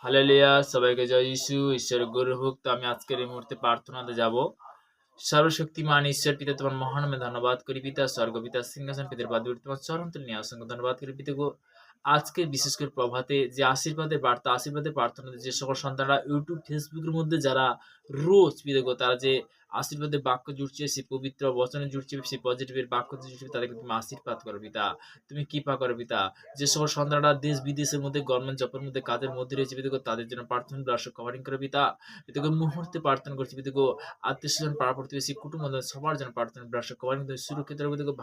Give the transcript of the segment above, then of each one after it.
Hallelujah, সবাইকে জয় যিশু। ঈশ্বরের গৌরব হোক। তো আমি আজকের এই মুহূর্তে প্রার্থনাতে যাব। সর্বশক্তিমান ঈশ্বর পিতা, তোমার মহানামে ধন্যবাদ করি পিতা। স্বর্গ পিতা সিংহাসন পিতার বাদ তোমার চরণ তুলে নিয়ে অসংখ্য ধন্যবাদ করি পিতা গো। আজকে বিশেষ করে প্রভাতে যে আশীর্বাদের বার্তা, আশীর্বাদের প্রার্থনাতে যে সকল সন্তানরা ইউটিউব ফেসবুকের মধ্যে যারা রোজ পিতা গো, তারা যে আশীর্বাদের বাক্য জুড়ছে, সেই পবিত্র বচনে জুড়ছে, সেই পজিটিভের বাক্য জুড়ছে, তাদেরকে তুমি আশীর্বাদ করো পিতা, তুমি কৃপা করো পিতা। যে সকল সন্তানরা দেশ বিদেশের মধ্যে গভর্নমেন্ট জবের মধ্যে কাজের মধ্যে রয়েছে পিতা গো, তাদের জন্য প্রার্থনা দর্শক কভারিং করে পিতা। পিতা গো, মুহূর্তে প্রার্থনা করছি পিতা গো, আত্মীয় স্বজন পাড়া প্রতিবেশী কুটুম্ব সবার জন্য প্রার্থনা দর্শক কভারিং করে সুরক্ষিত রাখবে পিতা গো।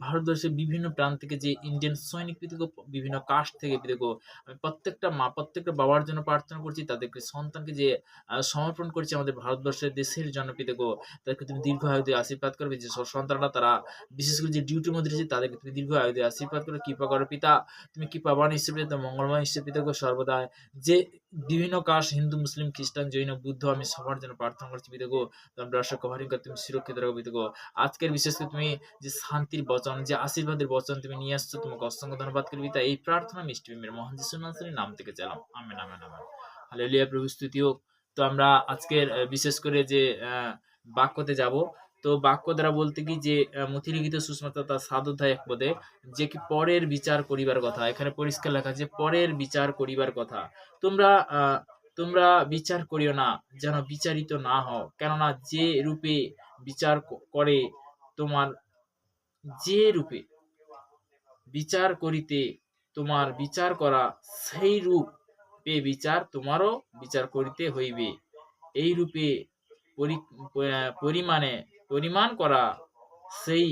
ভারতবর্ষের বিভিন্ন প্রান্ত থেকে যে ইন্ডিয়ান সৈনিক পিতা গো, বিভিন্ন কাস্ট থেকে পিতা গো, আমি প্রত্যেকটা মা প্রত্যেকটা বাবার জন্য প্রার্থনা করছি, তাদেরকে সন্তানকে যে সমর্পণ করছি আমাদের ভারতবর্ষের দেশের জন্য পিতা গো, তাদেরকে তুমি দীর্ঘ আয়ু দিয়ে আশীর্বাদ করবে। যে সব সন্তানরা তারা বিশেষ করে যে ডিউটির মধ্যে রয়েছে, তাদেরকে তুমি দীর্ঘ আয়ু দিয়ে আশীর্বাদ করে কৃপা করো পিতা। তুমি কৃপাবান হিসেবে, মঙ্গলময় হিসেবে পিতা গো, সর্বদা যে বিভিন্ন কাস্ট হিন্দু মুসলিম খ্রিস্টান জৈন বুদ্ধ, আমি সবার জন্য প্রার্থনা করছি পিতা গো। তোমার দর্শক কভারিং করে তুমি সুরক্ষিত রাখো পিতা গো। আজকের বিশেষ করে তুমি যে শান্তির বচন, যে আশীর্বাদের বচন তুমি নিয়ে আসছো, তোমাকে অসংখ্য ধন্যবাদ করি পিতা। এই প্রার্থনা মিষ্টি প্রেমের মহান যিশুর নাম থেকে চালাম, আমেন আমেন আমেন। হালেলুয়া, প্রভু স্তুতি হোক। তো আমরা আজকের বিশেষ করে যে বাক্যতে যাব। তো বাক্য দ্বারা বলতে কি যে মথি লিখিত সুষমাতা তার ৭ অধ্যায় ১ পদে যে কি পরের বিচার করিবার কথা, এখানে পরিষ্কার লেখা আছে পরের বিচার করিবার কথা। তোমরা তোমরা বিচার করিও না, যেন বিচারিত না হও, কেননা যে রূপে বিচার করে তোমার, যে রূপে বিচার করিতে তোমার বিচার করা, সেই রূপে বিচার তোমারও বিচার করিতে হইবে। এই রূপে পরিমাণ করা, সেই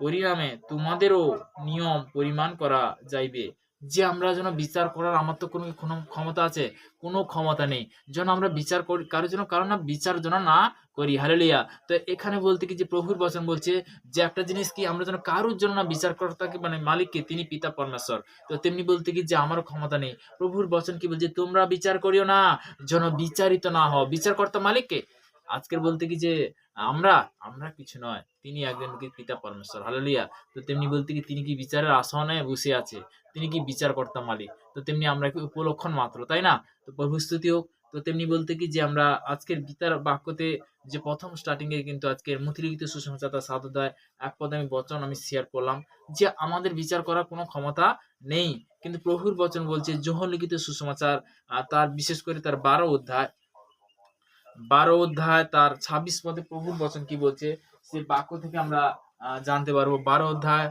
পরিণামে তোমাদেরও নিয়ম পরিমাণ করা যাইবে। যে আমরা যেন বিচার করার, আমার তো কোনো ক্ষমতা আছে? কোনো ক্ষমতা নেই। যেন আমরা বিচার করি কারোর জন্য, কারণ না বিচার যেন না করি। হালেলুয়া। তো এখানে বলতে কি যে প্রভুর বচন বলছে যে একটা জিনিস কি, আমরা যেন কারোর জন্য না বিচার কর্তাকে মানে মালিককে, তিনি পিতা পরমেশ্বর। তো তেমনি বলতে কি যে আমারও ক্ষমতা নেই। প্রভুর বচন কি বলছে, তোমরা বিচার করিও না, যেন বিচারিত না হও। বিচারকর্তা মালিককে। আজকের বলতে কি যে আমরা আমরা কিছু নয়, তিনি একজন কি পিতা পরমেশ্বর। হালেলুয়া। তো তেমনি বলতে কি তিনি কি বিচারের আসনে বসে আছে, তিনি কি বিচারকর্তা মালিক। তো তেমনি আমরা কি উপলক্ষণ মাত্র, তাই না? তো প্রভু স্তুতি হোক। তো তেমনি বলতে কি যে আমরা আজকের গীতার বাক্যতে যে প্রথম স্টার্টিং এ কিন্তু আজকের মথিলিখিত সুসমাচার তার ৭ অধ্যায় ১ পদে আমি বচন আমি শেয়ার করলাম যে আমাদের বিচার করার কোনো ক্ষমতা নেই। কিন্তু প্রভুর বচন বলছে যোহন লিখিত সুসমাচার তার বিশেষ করে তার ১২ অধ্যায় তার ২৬ পদে প্রভুর বচন কি বলছে, সেই বাক্য থেকে আমরা জানতে পারবো। ১২ অধ্যায়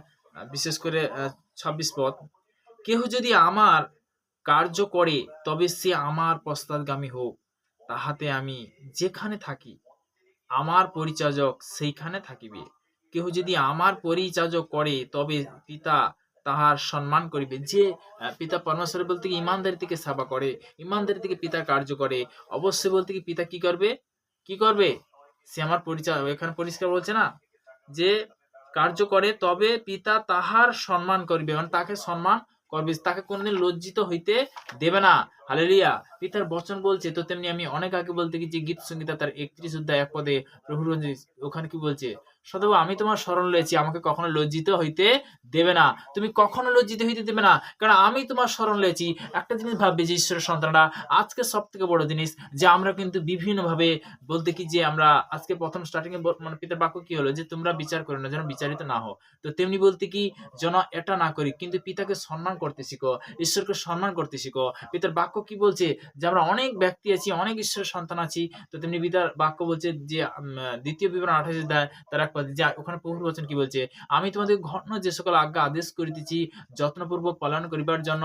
বিশেষ করে ২৬ পদ, কেহ যদি আমার কার্য করে তবে সে আমার পশ্চাৎগামী হোক, তাহাতে আমি যেখানে থাকি আমার পরিচাজক সেইখানে থাকিবে। কেহ যদি আমার পরিচাজক করে তবে পিতা তাহার সম্মান করিবে। যে পিতা পরমেশ্বর বলতে কি ইমানদারি থেকে সেবা করে, ইমানদারি থেকে পিতার কার্য করে, অবশ্যই বলতে কি পিতা কি করবে, কি করবে? সে আমার পরিচালক। এখানে পরিষ্কার বলছে না যে কার্য করে তবে পিতা তাহার সম্মান করিবে, মানে তাকে সম্মান করবে, তাকে কোনদিন লজ্জিত হইতে দেবে না। হালেলুয়া। পিতার বচন বলছে। তো তেমনি আমি অনেক আগে বলতে কি যে গীত সংগীতা তার ৩১ অধ্যায় ১ পদে প্রভু ওখানে কি বলছে, সদাগো আমি তোমার শরণ লয়েছি, আমাকে কখনো লজ্জিত হইতে দেবে না। তুমি কখনো লজ্জিত হইতে দেবে না, কারণ আমি তোমার শরণ লয়েছি। একটা জিনিস ভাববে যে ঈশ্বরের সন্তানরা, আজকে সব থেকে বড় জিনিস যে আমরা কিন্তু বিভিন্ন ভাবে বলতে কি যে আমরা আজকে প্রথম স্টার্টিং এ মানে পিতার বাক্য কি হলো যে তোমরা বিচার করো না, যেন বিচারিত না হও। তো তেমনি বলতে কি যেন এটা না করি, কিন্তু পিতাকে সম্মান করতে শিখো, ঈশ্বরকে সম্মান করতে শিখো। পিতার বাক্য কি বলছে যে আমরা অনেক ব্যক্তি আছি, অনেক ঈশ্বরের সন্তান আছি। তো তেমনি পিতার বাক্য বলছে যে দ্বিতীয় বিবরণ ২৮ অধ্যায় তার ১ পদে যে ওখানে প্রভুর বচন কি বলছে, আমি তোমাদের ঘন যে সকল আজ্ঞা আদেশ করিতেছি যত্নপূর্বক পালন করিবার জন্য,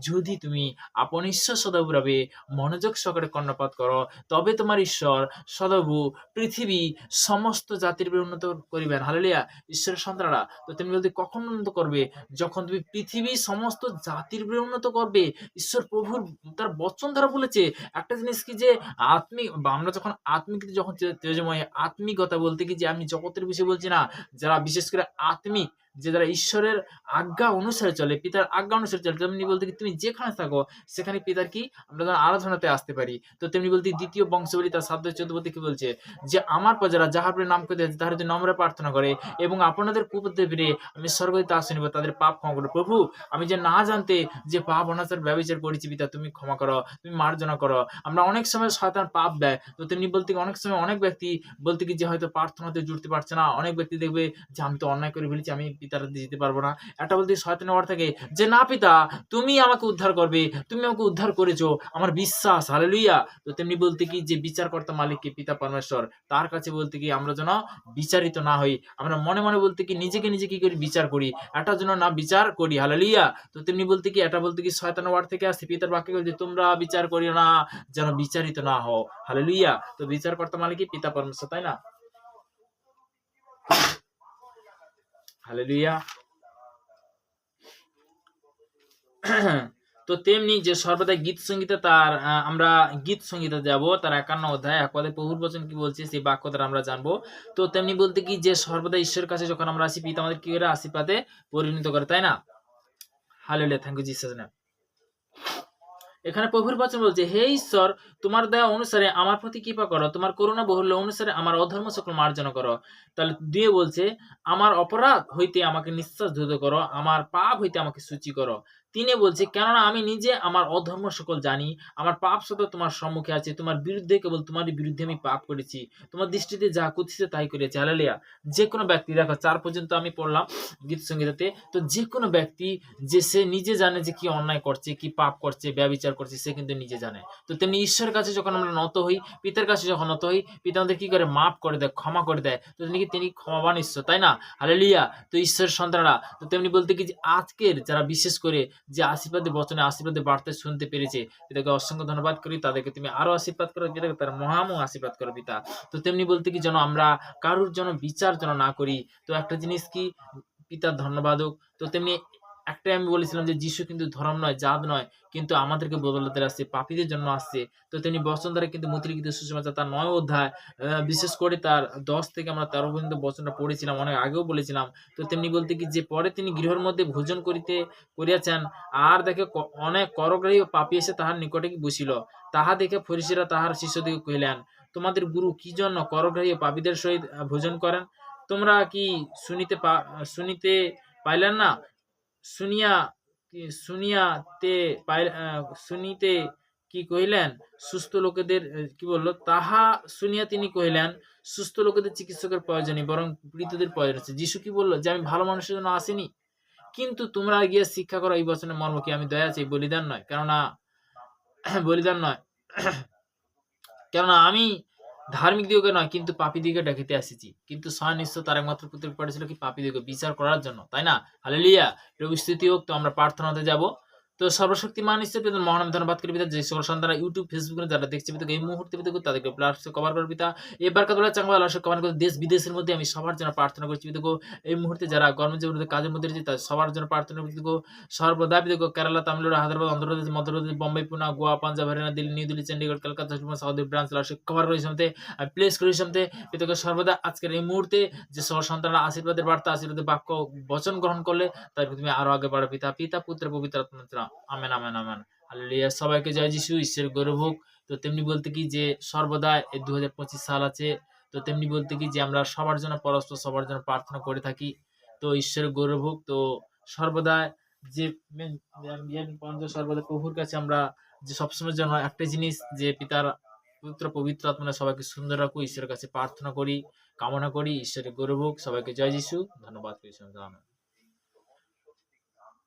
যদি তুমি আপন ঈশ্বর সদাপ্রভে মনোযোগ সহকারে কর্ণপাত করো, তবে তোমার ঈশ্বর সদাপ্রভু পৃথিবী সমস্ত জাতির উন্নত করিবেন। হালেলুয়া। ঈশ্বরের সন্তানরা তো তেমনি বলতে কখন উন্নত করবে, যখন তুমি পৃথিবী সমস্ত জাতির উন্নত করবে। ঈশ্বর প্রভুর তার বচন দ্বারা বলেছে একটা জিনিস কি যে আত্মিক, বা আমরা যখন আত্মিক যখন তেজময় আত্মিকতা বলতে কি যে আমি জগতের বিষয়ে বলছি না, যারা বিশেষ করে আত্মিক যে যারা ঈশ্বরের আজ্ঞা অনুসারে চলে, পিতার আজ্ঞা অনুসারে চলে, তেমনি বলতে কি তুমি যেখানে থাকো সেখানে পিতার কি আমরা যেন আরাধনাতে আসতে পারি। তো তেমনি বলতে দ্বিতীয় বংশাবলী তার 7:14 কি বলছে যে আমার প্রজারা যাহার উপরে নাম করে তাহার যদি নম্রে প্রার্থনা করে এবং আপনাদের কুপথে ফিরে আমি স্বর্গ হইতে আশীর্বাদ শুনিব, তাদের পাপ ক্ষমা করো। প্রভু আমি যে না জানতে যে পাপ অনাচার ব্যভিচার করেছি পিতা, তুমি ক্ষমা করো, তুমি মার্জনা করো। আমরা অনেক সময় শয়তান পাপ দেয়, তো তেমনি বলতে কি অনেক সময় অনেক ব্যক্তি বলতে কি যে হয়তো প্রার্থনাতে জুড়তে পারছে না, অনেক ব্যক্তি দেখবে যে আমি তো অন্যায় করে ফেলেছি, আমি পিতার হাতে যেতে পারবো না। এটা বলতে শয়তানের ওয়ার্ড থাকে যে না পিতা তুমি আমাকে উদ্ধার করবে, তুমি আমাকে উদ্ধার করেছো, আমার বিশ্বাস, হালেলুয়া। তো তেমনি বলতে কি যে বিচারকর্তা মালিককে পিতা পরমেশ্বর, তার কাছে বলতে কি আমরা যেন বিচারিত না হই, আমরা মনে মনে বলতে কি নিজেকে নিজে কি করি বিচার করি, এটা যেন না বিচার করি, হালেলুয়া। তো তেমনি বলতে কি এটা বলতে কি শয়তানের ওয়ার্ড থেকে আসছে, পিতার বাক্যে বলছে তোমরা বিচার করিও না যেন বিচারিত না হও, হালেলুয়া। তো বিচারকর্তা মালিক কি পিতা পরমেশ্বর, তাই না? হালেলুয়া। তো তেমনি যে সর্বদাই গীত সঙ্গীতে তার আমরা গীত সঙ্গীতে যাব, তার 51 অধ্যায় 1 পদে প্রভুর বচন কি বলছে সেই বাক্য দ্বারা আমরা জানবো। তো তেমনি বলতে কি যে সর্বদা ঈশ্বরের কাছে যখন আমরা আসি, পিতা আমাদের কি করে আশীর্বাদে পরিণত করে, তাই না? Hallelujah, thank you Jesus name. এখানে প্রভুর বচন বলছে হে ঈশ্বর তোমার দয়া অনুসারে আমার প্রতি কৃপা করো, তোমার করুণা বহুল্য অনুসারে আমার অধর্ম সকল মার্জনা করো। তাহলে দিয়ে বলছে আমার অপরাধ হইতে আমাকে নিঃশ্বাস ধুত করো, আমার পাপ হইতে আমাকে সূচি করো। তিনি বলছে কেননা আমি নিজে আমার অধর্ম সকল জানি, আমার পাপ সত্য তোমার সম্মুখে আছে, তোমার বিরুদ্ধে কেবল তোমারই বিরুদ্ধে আমি পাপ করেছি, তোমার দৃষ্টিতে যা কুৎসিত তাই করেছি। হালেলুয়া। যে কোনো ব্যক্তি দেখো 4 পর্যন্ত আমি পড়লাম গীত সঙ্গীতাতে, তো যে কোনো ব্যক্তি যে সে নিজে জানে যে কি অন্যায় করছে, কি পাপ করছে, ব্যভিচার করছে, সে কিন্তু নিজে জানে। তো তেমনি ঈশ্বরের কাছে যখন আমরা নত হই, পিতার কাছে যখন নত হই, পিতা আমাদের কি করে মাফ করে দেয়, ক্ষমা করে দেয়। তো তিনি ক্ষমাবান ঈশ্বর, তাই না? হালেলুয়া। তো ঈশ্বরের সন্তানরা তো তেমনি বলতে কি যে আজকের যারা বিশেষ করে যে আশীর্বাদের বচনে আশীর্বাদের বার্তা শুনতে পেরেছে, পিতাকে অসংখ্য ধন্যবাদ করি, তাদেরকে তুমি আরো আশীর্বাদ করো, পিতাকে তারা মহামহ আশীর্বাদ করো পিতা। তো তেমনি বলতে কি যেন আমরা কারুর জন্য বিচার যেন না করি। তো একটা জিনিস কি পিতার ধন্যবাদ হোক। তো তেমনি একটাই আমি বলেছিলাম যে যিশু কিন্তু ধর্ম নয়, জাত নয়, কিন্তু আমাদেরকে বদলাতে আসছে, পাপীদের জন্য আসছে। তো তিনি বচন দ্বারা কিন্তু মতিলিখিত সুসমাচার তার 9 অধ্যায় বিশেষ করে তার 10 থেকে আমরা 13 পর্যন্ত বচনটা পড়েছিলাম, অনেক আগেও বলেছিলাম। তো তেমনি বলতে কি যে পরে তিনি গৃহের মধ্যে ভোজন করিয়াছেন, আর দেখে অনেক করগ্রাহী ও পাপী এসে তাহার নিকটে বসিল। তাহা দেখে ফরিসীরা তাহার শিষ্যদিগকে কহিলেন তোমাদের গুরু কি জন্য করগ্রাহী ও পাপীদের সহিত ভোজন করেন? তোমরা কি শুনিতে পাইলেন না? শুনিয়া শুনিতে কি কহিলেন সুস্থ লোকেদের কি বললো, তাহা শুনিয়া তিনি কহিলেন সুস্থ লোকেদের চিকিৎসকের প্রয়োজন নেই, বরং মৃতদের প্রয়োজন আছে। যিশু কি বললো যে আমি ভালো মানুষের জন্য আসিনি, কিন্তু তোমরা গিয়ে শিক্ষা করো এই বচনের মর্ম কি, আমি দয়া চাই বলিদান নয়, কেননা আমি ধার্মিক দিগকে নয় কিন্তু পাপী দিগকে ডাকিতে আসিছি। কিন্তু স্বয়ং ঈশ্বর তার একমাত্র পুত্রকে পাঠিয়েছিল কি পাপী দিগকে বিচার করার জন্য, তাই না? হালেলুয়া। প্রভু স্তুতি হোক। তো আমরা প্রার্থনাতে যাব। তো সর্বশক্তিমান ঈশ্বর পিতা মহান আমি ধন্যবাদ করি পিতা, যে সকল সন্তানরা ইউটিউব ফেসবুকে যারা দেখছে পিতা এই মুহূর্তে পিতা তাদেরকে প্লাস কভার করে পিতা, এবার কথা বলে চাঙ্গা আল্লাহ কভার করে দেশ বিদেশের মধ্যে আমি সবার জন্য প্রার্থনা করছি পিতা। এই মুহূর্তে যারা কর্মজীবনের কাজের মধ্যে রয়েছে তাদের সবার জন্য প্রার্থনা করছি পিতা। সর্বদা পিতা কেরালা, তামিলনাড়ু, হায়দ্রাবাদ, অন্ধ্রপ্রদেশ, মধ্যপ্রদেশ, বোম্বাই, পুনা, গোয়া, পাঞ্জাব, হরিয়ানা, দিল্লি, নিউ দিল্লি, চণ্ডীগড়, কলকাতা, সাউথ ব্রাঞ্চ আল্লাহ কভার করে সামতে প্লেস করি সামতে পিতাকে সর্বদা আজকের এই মুহূর্তে যে সকল সন্তানরা আশীর্বাদের বার্তা আশীর্বাদের বাক্য বচন গ্রহণ করলে তাদেরকে তুমি আরো আগে বাড়ো পিতা, পিতা পুত্র পবিত্র আত্মা, আমেন আমেন আমেন। হালেলুয়া। সবাইকে জয় যিশু, ঈশ্বর গৌরব হোক। তো তেমনি বলতে কি যে সর্বদা 2025 সাল আছে, তো তেমনি বলতে কি যে আমরা সবার জন্য পরস্পর সবার জন্য প্রার্থনা করে থাকি। তো ঈশ্বর গৌরব হোক। তো সর্বদা যে সর্বদা প্রভুর কাছে আমরা যে সবসময়ের জন্য একটা জিনিস যে পিতার পুত্র পবিত্র আত্মা সবাইকে সুন্দর রাখো, ঈশ্বরের কাছে প্রার্থনা করি, কামনা করি। ঈশ্বরের গৌরব হোক। সবাইকে জয় যিশু, ধন্যবাদ করি।